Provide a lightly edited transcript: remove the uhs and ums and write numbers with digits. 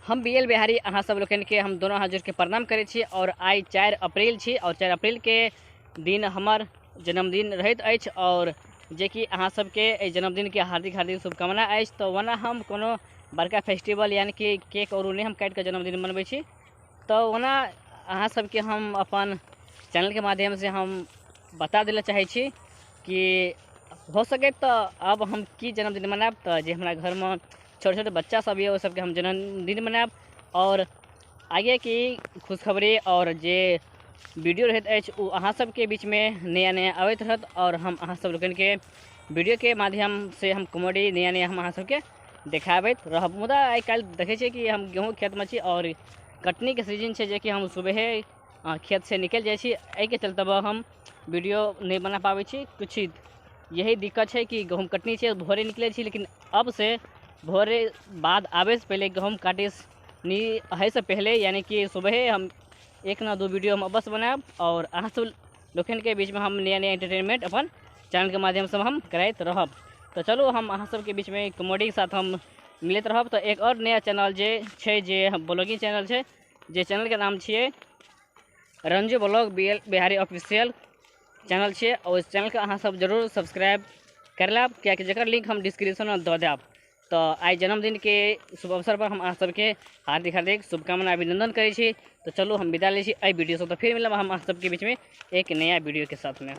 हम BL बिहारी अहाँ सब लोगन के हम दोनों हाथ जोड़ के प्रणाम करे छी। और आई 4 अप्रैल छी और 4 अप्रैल के दिन हमर जन्मदिन रहैत अछि और जे कि अहाँ सबके जन्मदिन के हार्दिक हार्दिक शुभकामना अछि। तो वना हम कोनो बड़का फेस्टिवल यानी कि केक और नहीं हम काट के जन्मदिन मनबै छी। तो वना अहाँ सबके हम अपन चैनल के माध्यम से हम बता दिला चाहे छी कि हो सके तो अब हम की जन्मदिन मनाब। तो जे हमारा घर में छोटे छोटे बच्चा सब ये वो सबके हम जन्मदिन मनाब और आगे की खुशखबरी और जे वीडियो रहत अछि उ अहाँ सबके बीच में नया नया आवत रहत। और हम अहाँ सब लोगन के वीडियो के माध्यम से हम कॉमेडी नया नया हम अहाँ सबके देखाबैत रहब। मुदा आई काल देखे छी कि हम गेहूँ खेत में छी और कटनी के सीजन है जे कि हम सुबह खेत से निकल जाए छी। एहि के चलते हम वीडियो नहीं बना पावे छी। कुछ यही दिक्कत है कि गेहूँ कटनी है भोरे निकले छी, लेकिन अब से भोरे बाद आवे से पहले गेहूँ काटे है से पहले यानी कि सुबह हम 1 ना 2 वीडियो हम अवश्य बनाब और अहाँ सब लोगन के बीच में हम नया नया एंटरटेनमेंट अपन चैनल के माध्यम से हम कराइत रहब। तो चलो हम अहाँ सब के बीच में कॉमेडी के साथ हम मिलत रहब। तो एक और नया चैनल जे ब्लॉगिंग चैनल है, जे चैनल के नाम छे Ranju blog BL Bihari official channel है। और इस चैनल के अहाँ सब जरूर सब्सक्राइब कर लेब, क्या जकर लिंक हम डिस्क्रिप्शन में दे देब। तो आई जन्मदिन के शुभ अवसर पर हम अहाँ सबके हार्दिक हार्दिक शुभकामना अभिनंदन करे छी। तो चलो हम विदा ले छी आई वीडियो से। तो फिर मिलब हम अहाँ सबके बीच में एक नया वीडियो के साथ में।